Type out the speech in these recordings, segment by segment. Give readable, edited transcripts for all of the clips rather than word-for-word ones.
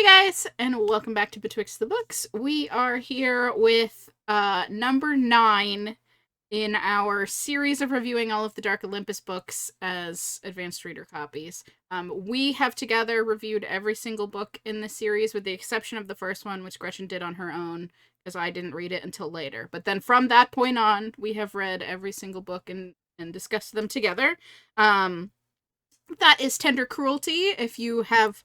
guys, and welcome back to Betwixt the Books. We are here with number 9 in our series of reviewing all of the Dark Olympus books as advanced reader copies. We have together reviewed every single book in the series with the exception of the first one, which Gretchen did on her own, because I didn't read it until later. But then from that point on, we have read every single book and discussed them together. That is Tender Cruelty. If you have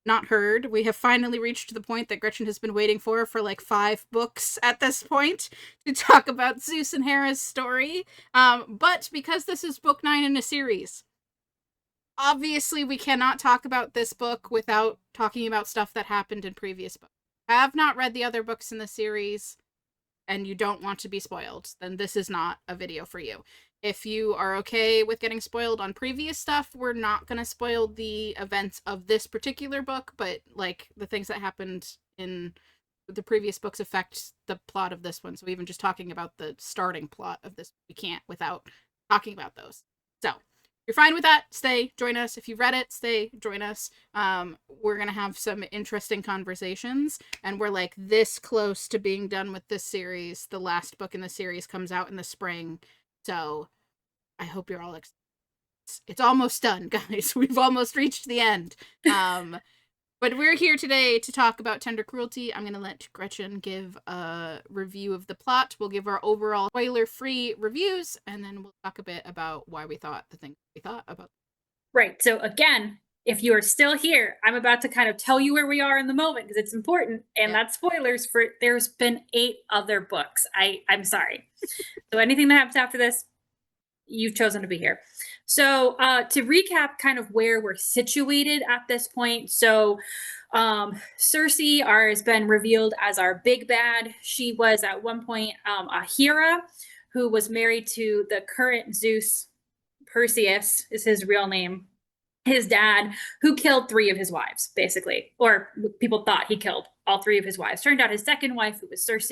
not heard, we have finally reached the point that Gretchen has been waiting for like 5 books at this point to talk about Zeus and Hera's story. But because this is book 9 in a series, obviously we cannot talk about this book without talking about stuff that happened in previous books. If you have not read the other books in the series and you don't want to be spoiled, then this is not a video for you. If you are okay with getting spoiled on previous stuff, we're not going to spoil the events of this particular book, but like the things that happened in the previous books affect the plot of this one. So even just talking about the starting plot of this, we can't without talking about those. So if you're fine with that, stay, join us. If you've read it, stay, join us. We're going to have some interesting conversations, and we're like this close to being done with this series. The last book in the series comes out in the spring. So I hope you're all excited. It's almost done, guys. We've almost reached the end. But we're here today to talk about Tender Cruelty. I'm going to let Gretchen give a review of the plot. We'll give our overall spoiler-free reviews, and then we'll talk a bit about why we thought the things we thought about. Right. So again, if you are still here, I'm about to kind of tell you where we are in the moment because it's important, and that's spoilers for there's been 8 other books. I'm sorry. So anything that happens after this, you've chosen to be here. So to recap kind of where we're situated at this point. So Circe has been revealed as our big bad. She was at one point a Hera who was married to the current Zeus. Perseus is his real name. His dad, who killed 3 of his wives, basically, or people thought he killed all 3 of his wives. Turned out his second wife, who was Circe,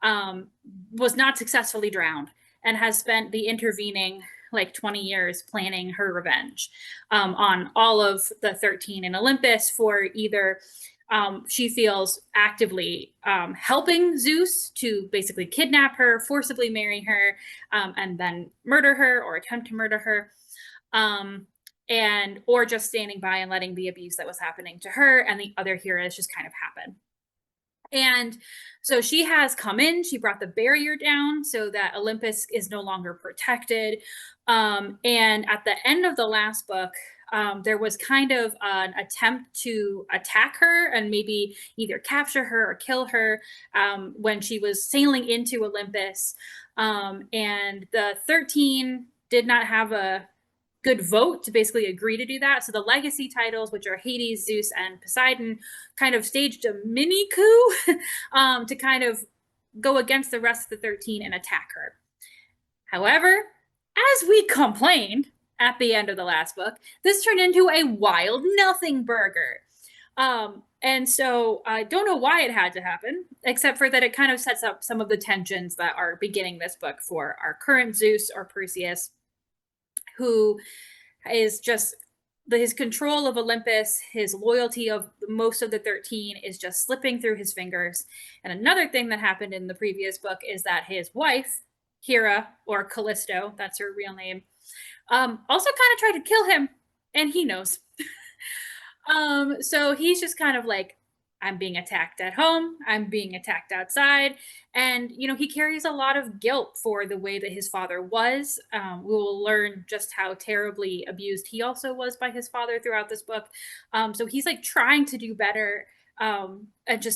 was not successfully drowned and has spent the intervening like 20 years planning her revenge on all of the 13 in Olympus for either she feels actively helping Zeus to basically kidnap her, forcibly marry her, and then murder her or attempt to murder her. Or just standing by and letting the abuse that was happening to her and the other heroes just kind of happen. And so she has come in, she brought the barrier down so that Olympus is no longer protected. And at the end of the last book, there was kind of an attempt to attack her and maybe either capture her or kill her when she was sailing into Olympus. And the 13 did not have a good vote to basically agree to do that. So the legacy titles, which are Hades, Zeus, and Poseidon, kind of staged a mini coup to kind of go against the rest of the 13 and attack her. However, as we complained at the end of the last book, this turned into a wild nothing burger. And so I don't know why it had to happen, except for that it kind of sets up some of the tensions that are beginning this book for our current Zeus or Perseus, who is just his control of Olympus, his loyalty of most of the 13 is just slipping through his fingers. And another thing that happened in the previous book is that his wife, Hera, or Callisto, that's her real name, also kind of tried to kill him, and he knows. So he's just kind of like, I'm being attacked at home, I'm being attacked outside. And, you know, he carries a lot of guilt for the way that his father was. We will learn just how terribly abused he also was by his father throughout this book. So he's like trying to do better. And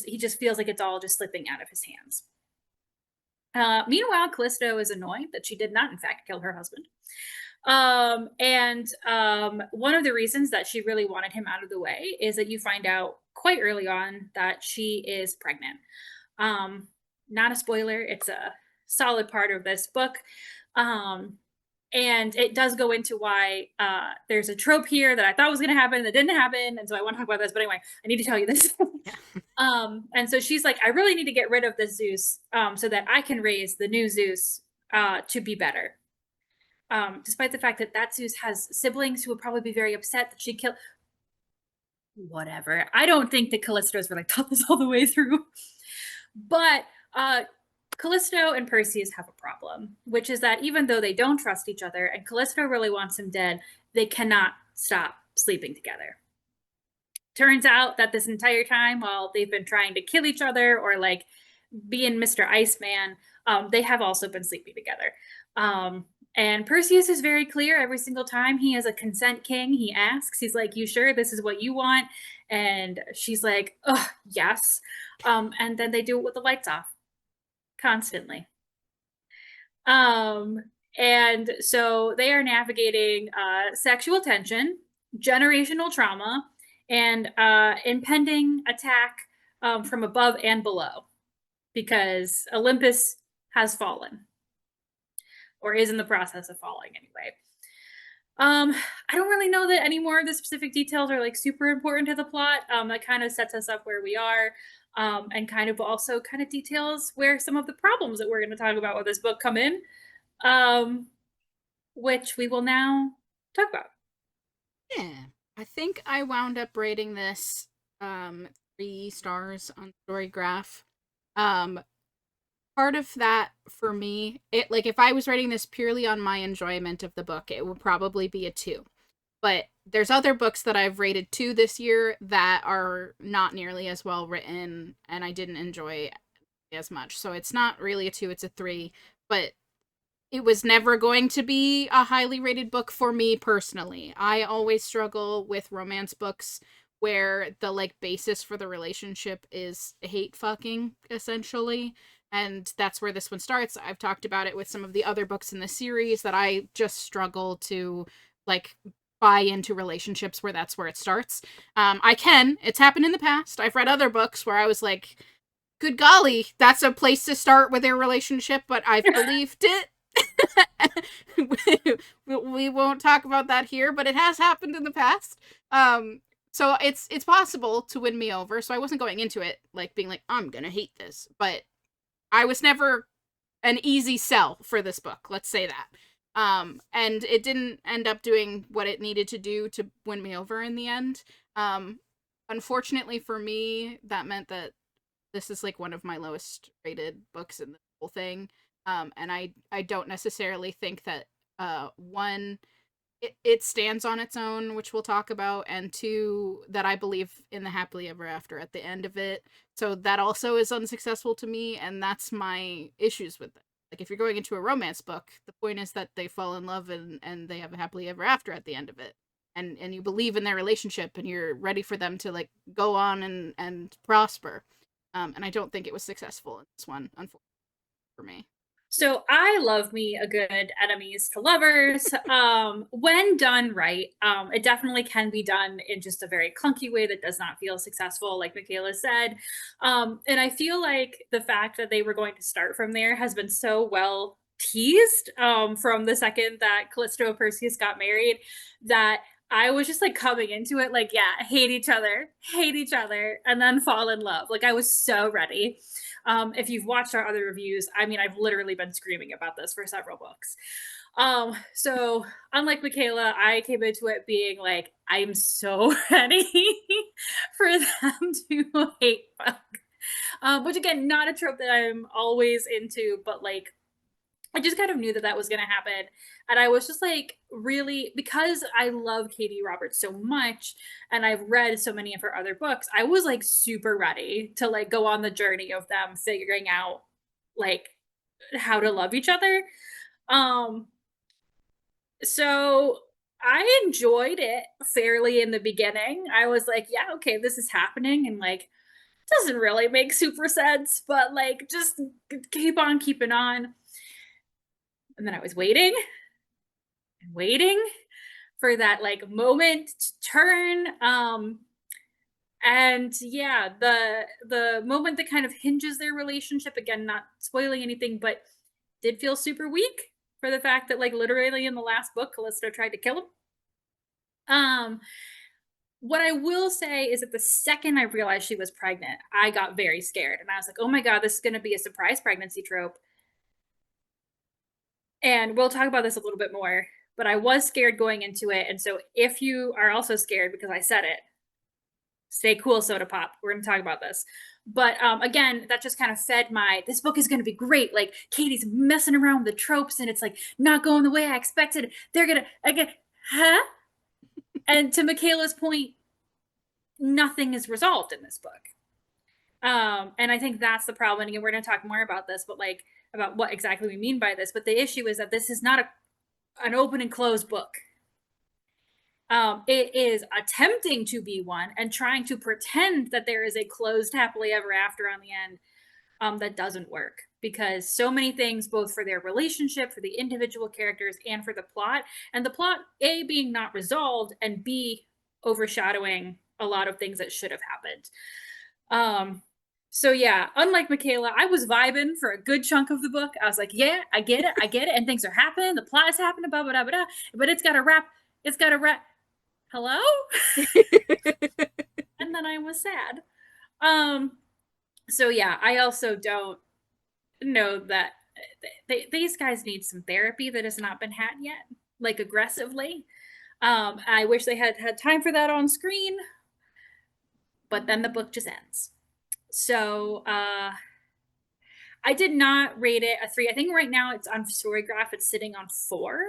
he just feels like it's all just slipping out of his hands. Meanwhile, Callisto is annoyed that she did not, in fact, kill her husband. One of the reasons that she really wanted him out of the way is that you find out quite early on that she is pregnant. Not a spoiler, it's a solid part of this book. And it does go into why there's a trope here that I thought was going to happen that didn't happen. And so I want to talk about this, but anyway, I need to tell you this. And so she's like, I really need to get rid of this Zeus so that I can raise the new Zeus to be better. Despite the fact that Zeus has siblings who would probably be very upset that she killed. whatever. I don't think that Callisto's really thought this all the way through. But Callisto and Perseus have a problem, which is that even though they don't trust each other and Callisto really wants him dead, they cannot stop sleeping together. Turns out that this entire time, while they've been trying to kill each other or like being Mr. Iceman, they have also been sleeping together. And Perseus is very clear every single time he is a consent king. He asks, he's like, "You sure this is what you want?" And she's like, "Oh, yes." And then they do it with the lights off constantly. Um, and so they are navigating sexual tension, generational trauma, and impending attack from above and below because Olympus has fallen or is in the process of falling anyway. Um, I don't really know that any more of the specific details are like super important to the plot. That kind of sets us up where we are, and kind of also kind of details where some of the problems that we're going to talk about with this book come in, um, which we will now talk about. Yeah. I think I wound up rating this 3 stars on Storygraph. Um Part of that for me, it like if I was rating this purely on my enjoyment of the book, it would probably be a 2. But there's other books that I've rated 2 this year that are not nearly as well written and I didn't enjoy as much. So it's not really a 2, it's a 3, but it was never going to be a highly rated book for me personally. I always struggle with romance books where the like basis for the relationship is hate fucking essentially, and that's where this one starts. I've talked about it with some of the other books in the series that I just struggle to like buy into relationships where that's where it starts. It's happened in the past. I've read other books where I was like, good golly, that's a place to start with their relationship, but I've believed it. We won't talk about that here, but it has happened in the past. So it's possible to win me over. So I wasn't going into it like being like, I'm gonna hate this, but I was never an easy sell for this book. Let's say that. And it didn't end up doing what it needed to do to win me over in the end. Unfortunately for me, that meant that this is like one of my lowest rated books in the whole thing. And I don't necessarily think that one, it stands on its own, which we'll talk about, and two, that I believe in the happily ever after at the end of it. So that also is unsuccessful to me, and that's my issues with it. Like if you're going into a romance book, the point is that they fall in love and they have a happily ever after at the end of it. And you believe in their relationship and you're ready for them to like go on and prosper. And I don't think it was successful in this one, unfortunately for me. So I love me a good enemies to lovers. When done right, it definitely can be done in just a very clunky way that does not feel successful, like Michaela said. And I feel like the fact that they were going to start from there has been so well teased, from the second that Callisto and Perseus got married, that I was just like coming into it like, yeah, hate each other, and then fall in love. Like I was so ready. If you've watched our other reviews, I mean, I've literally been screaming about this for several books. So unlike Michaela, I came into it being like, I'm so ready for them to hate fuck. Which again, not a trope that I'm always into, but like I just kind of knew that that was going to happen. And I was just like, really, because I love Katie Roberts so much and I've read so many of her other books, I was like super ready to like go on the journey of them figuring out like how to love each other. Um, so I enjoyed it fairly in the beginning. I was like, yeah, okay, this is happening. And like, doesn't really make super sense, but like, just keep on keeping on. And then I was waiting and waiting for that like moment to turn, and yeah, the moment that kind of hinges their relationship, again, not spoiling anything, but did feel super weak for the fact that like literally in the last book Callisto tried to kill him. um what I will say is that the second I realized she was pregnant, I got very scared and I was like, oh my god, this is going to be a surprise pregnancy trope. And we'll talk about this a little bit more, but I was scared going into it. And so if you are also scared because I said it, Stay cool, soda pop. We're going to talk about this. But again, that just kind of fed this book is going to be great. Like Katie's messing around with the tropes and it's like not going the way I expected. They're going to, again, huh? And to Michaela's point, nothing is resolved in this book. And I think that's the problem. And again, we're going to talk more about this, but like about what exactly we mean by this. But the issue is that this is not an open and closed book. It is attempting to be one and trying to pretend that there is a closed happily ever after on the end. That doesn't work because so many things, both for their relationship, for the individual characters, and for the plot, and the plot, A, being not resolved, and B, overshadowing a lot of things that should have happened. So yeah, unlike Michaela, I was vibing for a good chunk of the book. I was like, yeah, I get it, and things are happening, the plot is happening, blah, blah, blah, blah, but it's got to wrap. Hello? And then I was sad. So yeah, I also don't know that these guys need some therapy that has not been had yet, like aggressively. I wish they had time for that on screen, but then the book just ends. So I did not rate it a 3. I think right now it's on Storygraph, it's sitting on 4.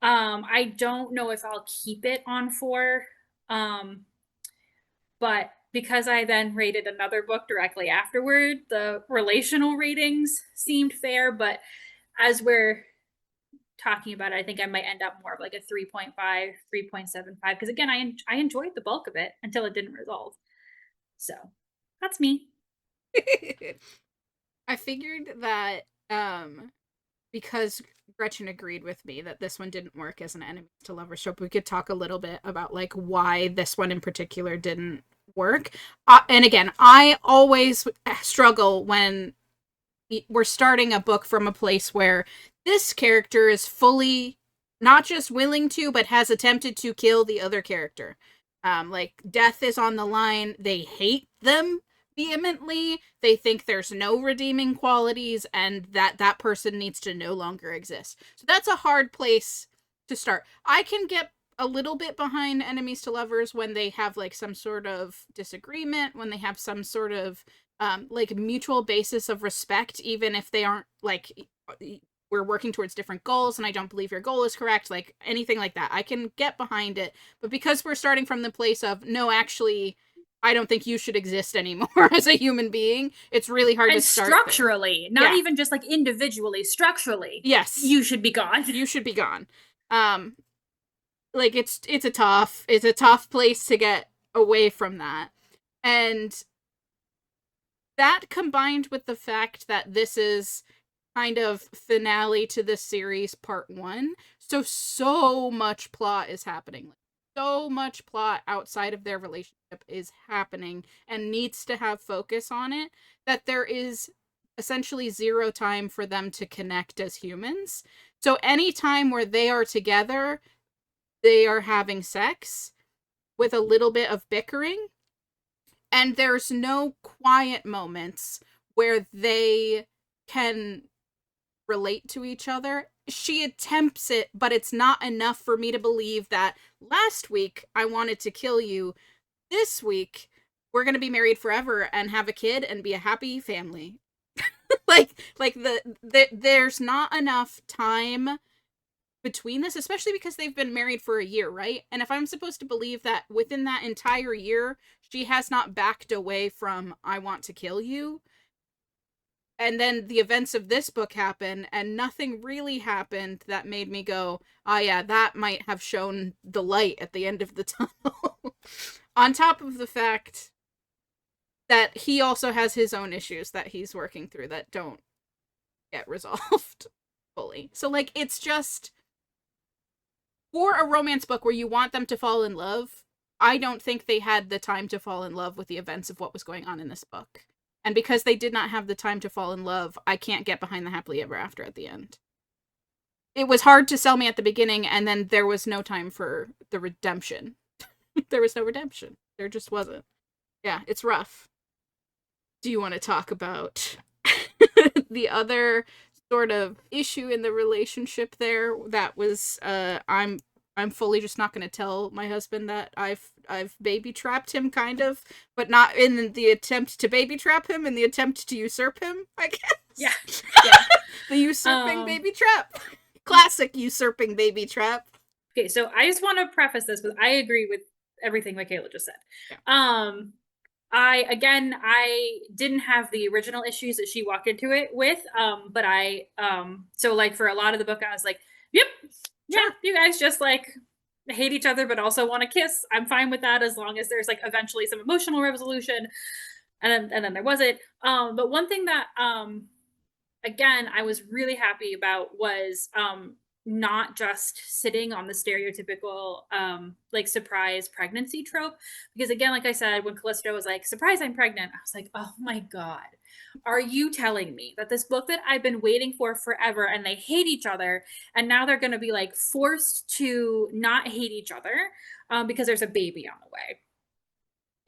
I don't know if I'll keep it on 4. But because I then rated another book directly afterward, the relational ratings seemed fair. But as we're talking about it, I think I might end up more of like a 3.5, 3.75. Because again, I enjoyed the bulk of it until it didn't resolve. So that's me. I figured that because Gretchen agreed with me that this one didn't work as an enemies to lovers trope, we could talk a little bit about like why this one in particular didn't work. And again, I always struggle when we're starting a book from a place where this character is fully not just willing to, but has attempted to kill the other character. Like death is on the line. They hate them vehemently. They think there's no redeeming qualities and that person needs to no longer exist. So that's a hard place to start. I can get a little bit behind enemies to lovers when they have like some sort of disagreement, when they have some sort of like mutual basis of respect, even if they aren't like we're working towards different goals and I don't believe your goal is correct, like anything like that. I can get behind it. But because we're starting from the place of no, actually, I don't think you should exist anymore as a human being, it's really hard and to start structurally, not even just like individually, structurally. Yes. You should be gone. You should be gone. Like it's a tough place to get away from that. And that combined with the fact that this is kind of finale to this series, part 1, so much plot is happening. So much plot outside of their relationship is happening and needs to have focus on it, that there is essentially zero time for them to connect as humans. So any time where they are together, they are having sex with a little bit of bickering, and there's no quiet moments where they can relate to each other. She attempts it, but it's not enough for me to believe that last week I wanted to kill you. This week we're going to be married forever and have a kid and be a happy family. There's not enough time between this, especially because they've been married for a year, right? And if I'm supposed to believe that within that entire year she has not backed away from I want to kill you, and then the events of this book happen and nothing really happened that made me go, oh yeah, that might have shown the light at the end of the tunnel. On top of the fact that he also has his own issues that he's working through that don't get resolved fully. So like, it's just, for a romance book where you want them to fall in love, I don't think they had the time to fall in love with the events of what was going on in this book. And because they did not have the time to fall in love, I can't get behind the happily ever after at the end. It was hard to sell me at the beginning, and then there was no time for the redemption. There was no redemption. There just wasn't. Yeah, it's rough. Do you want to talk about the other sort of issue in the relationship there that was, I'm I'm fully just not going to tell my husband that I've baby trapped him, kind of, but not in the attempt to baby trap him, in the attempt to usurp him, I guess. Yeah. Yeah. The usurping baby trap. Classic usurping baby trap. Okay, so I just want to preface this with I agree with everything Michaela just said. Yeah. I didn't have the original issues that she walked into it with, but so like for a lot of the book I was like, yep, yeah, Sure. you guys just like hate each other but also want to kiss. I'm fine with that as long as there's like eventually some emotional resolution. And then there wasn't. But one thing that again I was really happy about was not just sitting on the stereotypical like surprise pregnancy trope, because again, like I said, when Callisto was like, surprise, I'm pregnant, I was like, oh my god, are you telling me that this book that I've been waiting for forever, and they hate each other, and now they're going to be like forced to not hate each other because there's a baby on the way?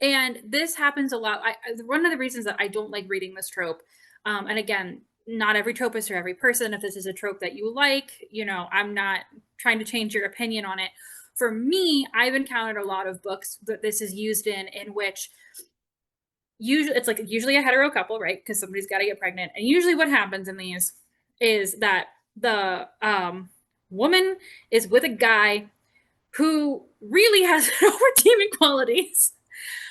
And this happens a lot. One of the reasons that I don't like reading this trope, and again, not every trope is for every person. If this is a trope that you like, I'm not trying to change your opinion on it. For me, I've encountered a lot of books that this is used in which usually it's like usually a hetero couple, right? Because somebody's got to get pregnant, and usually what happens in these is that the woman is with a guy who really has no redeeming qualities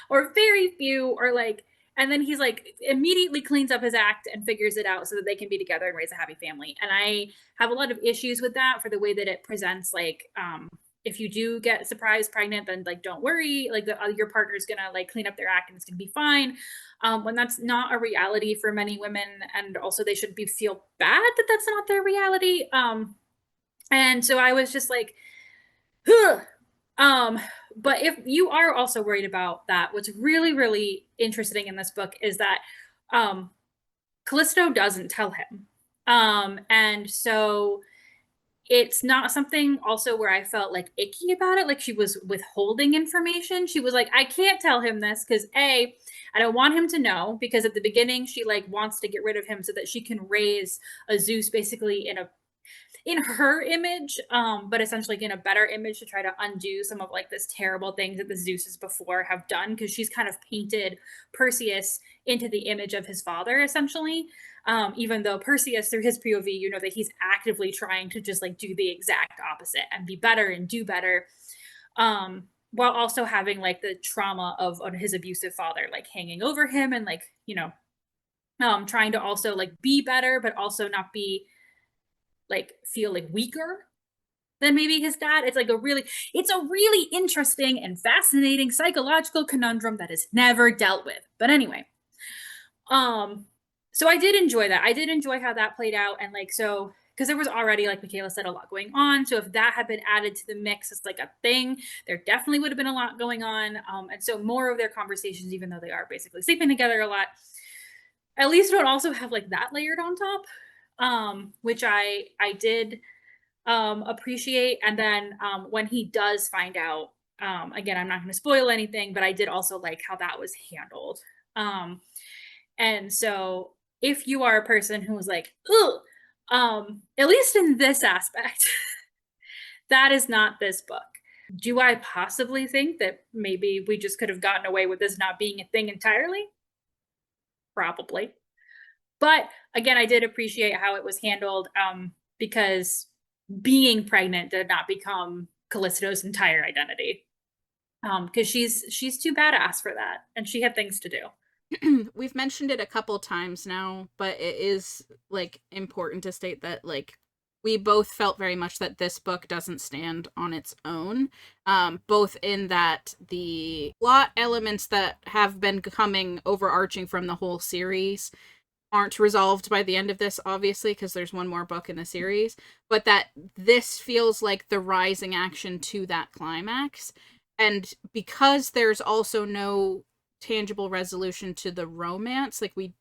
or very few, or like, and then he's like immediately cleans up his act and figures it out so that they can be together and raise a happy family. And I have a lot of issues with that for the way that it presents, like if you do get surprise pregnant, then like don't worry, like your partner's gonna like clean up their act and it's gonna be fine, when that's not a reality for many women, and also they should be feel bad that that's not their reality. And so I was just like, ugh. But if you are also worried about that, what's really, really interesting in this book is that Callisto doesn't tell him. And so it's not something also where I felt like icky about it, like she was withholding information. She was like, I can't tell him this because I don't want him to know, because at the beginning she like wants to get rid of him so that she can raise a Zeus basically in her image, but essentially in a better image to try to undo some of like this terrible things that the Zeuses before have done, because she's kind of painted Perseus into the image of his father, essentially. Even though Perseus, through his POV, that he's actively trying to just like do the exact opposite and be better and do better, while also having like the trauma of his abusive father like hanging over him, and like trying to also like be better but also not be like feel like weaker than maybe his dad. It's a really interesting and fascinating psychological conundrum that is never dealt with. But anyway, so I did enjoy that. I did enjoy how that played out, and like so because there was already, like Michaela said, a lot going on. So if that had been added to the mix as like a thing, there definitely would have been a lot going on. And so more of their conversations, even though they are basically sleeping together a lot, at least don't also have like that layered on top, which I did appreciate. And then when he does find out, again, I'm not going to spoil anything, but I did also like how that was handled. And so if you are a person who was like, ugh, at least in this aspect, that is not this book. Do I possibly think that maybe we just could have gotten away with this not being a thing entirely? Probably. But again, I did appreciate how it was handled, because being pregnant did not become Callisto's entire identity. Because she's too badass for that, and she had things to do. We've mentioned it a couple times now, but it is like important to state that like we both felt very much that this book doesn't stand on its own, both in that the plot elements that have been coming overarching from the whole series aren't resolved by the end of this, obviously, because there's one more book in the series, but that this feels like the rising action to that climax. And because there's also no tangible resolution to the romance, like we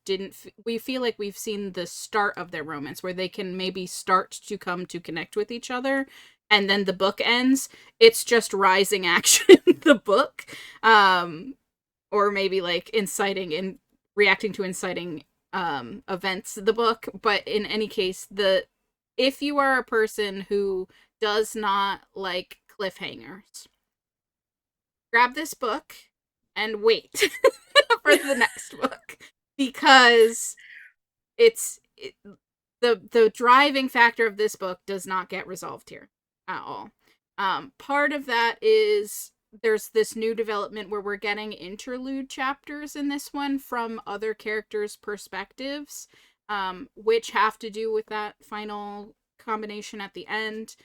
feel like we've seen the start of their romance where they can maybe start to come to connect with each other, and then the book ends. It's just rising action in the book, or maybe like inciting and reacting to inciting events of the book. But in any case, if you are a person who does not like cliffhangers. Grab this book and wait for the next book, because the driving factor of this book does not get resolved here at all. Part of that is there's this new development where we're getting interlude chapters in this one from other characters' perspectives, which have to do with that final combination at the end.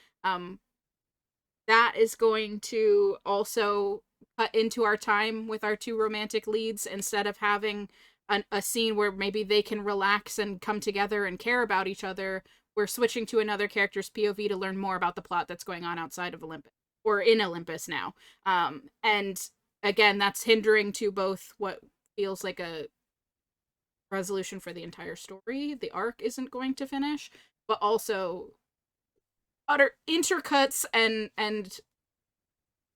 That is going to also cut into our time with our two romantic leads. Instead of having a scene where maybe they can relax and come together and care about each other, we're switching to another character's POV to learn more about the plot that's going on outside of Olympus, or in Olympus now. And again, that's hindering to both what feels like a resolution for the entire story. The arc isn't going to finish, but also utter intercuts and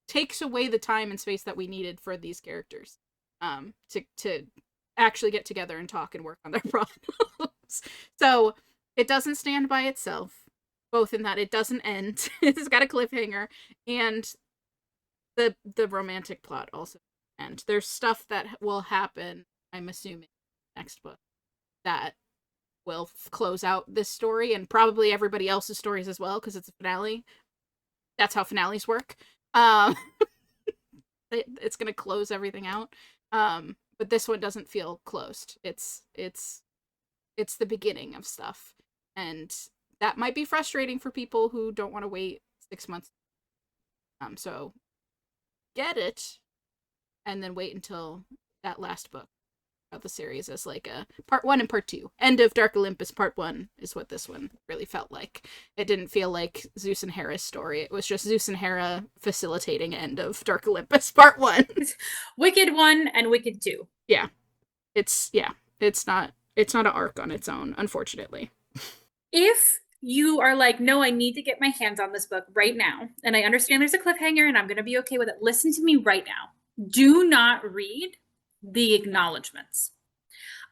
takes away the time and space that we needed for these characters to actually get together and talk and work on their problems. So it doesn't stand by itself, both in that it doesn't end, it's got a cliffhanger, and the romantic plot also. And there's stuff that will happen, I'm assuming, next book that will close out this story and probably everybody else's stories as well, because it's a finale. That's how finales work. It's gonna close everything out. But this one doesn't feel closed. It's the beginning of stuff, and that might be frustrating for people who don't want to wait 6 months. So get it, and then wait until that last book of the series as like a part 1 and part 2. End of Dark Olympus part 1 is what this one really felt like. It didn't feel like Zeus and Hera's story. It was just Zeus and Hera facilitating end of Dark Olympus part 1. Wicked 1 and Wicked 2. Yeah. It's not an arc on its own, unfortunately. If you are like, no, I need to get my hands on this book right now, and I understand there's a cliffhanger and I'm going to be okay with it, listen to me right now. Do not read the acknowledgments.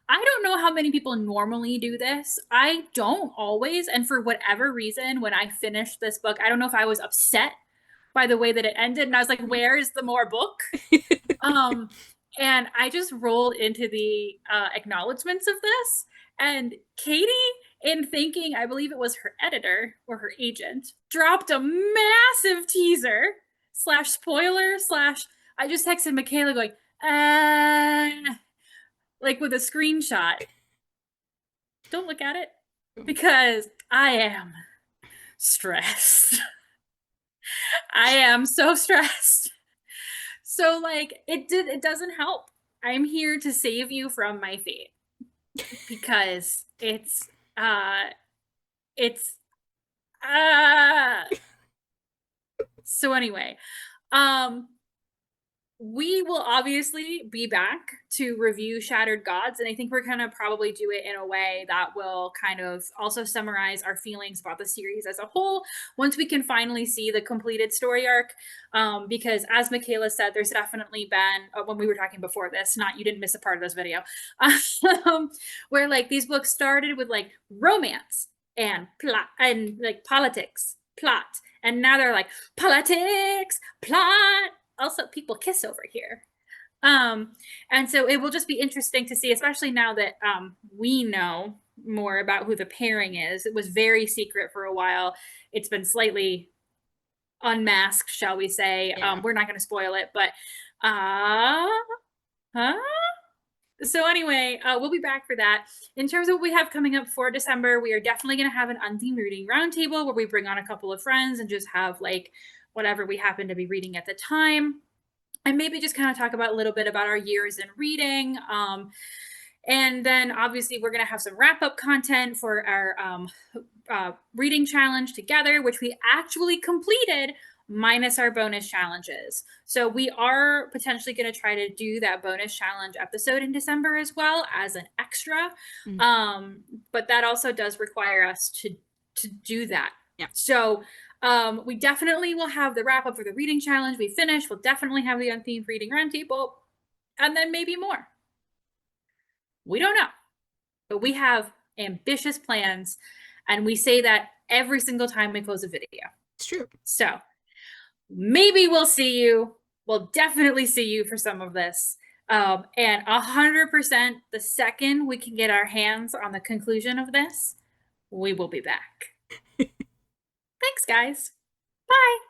I don't know how many people normally do this. I don't always. And for whatever reason, when I finished this book, I don't know if I was upset by the way that it ended. And I was like, where's the more book? And I just rolled into the acknowledgments of this. And Katie, in thinking, I believe it was her editor or her agent, dropped a massive teaser / spoiler / I just texted Michaela going, like with a screenshot. Don't look at it, because I am stressed. I am so stressed. So like it doesn't help. I'm here to save you from my fate, because it's so anyway, we will obviously be back to review Shattered Gods, and I think we're going to probably do it in a way that will kind of also summarize our feelings about the series as a whole once we can finally see the completed story arc. Because as Michaela said, there's definitely been, when we were talking before this, you didn't miss a part of this video, where like these books started with like romance and plot and like politics, plot, and now they're like politics, plot. Also, people kiss over here. And so it will just be interesting to see, especially now that we know more about who the pairing is. It was very secret for a while. It's been slightly unmasked, shall we say. Yeah. We're not going to spoil it, but so anyway, we'll be back for that. In terms of what we have coming up for December, we are definitely going to have an unthemed reading roundtable where we bring on a couple of friends and just have like whatever we happen to be reading at the time, and maybe just kind of talk about a little bit about our years in reading. And then obviously we're going to have some wrap-up content for our reading challenge together, which we actually completed minus our bonus challenges. So we are potentially going to try to do that bonus challenge episode in December as well as an extra. But that also does require us to do that. Yeah. So we definitely will have the wrap up for the reading challenge. We finish. We'll definitely have the unthemed reading roundtable, and then maybe more. We don't know, but we have ambitious plans, and we say that every single time we close a video. It's true. So maybe we'll see you. We'll definitely see you for some of this. And 100% the second we can get our hands on the conclusion of this, we will be back. Thanks, guys. Bye.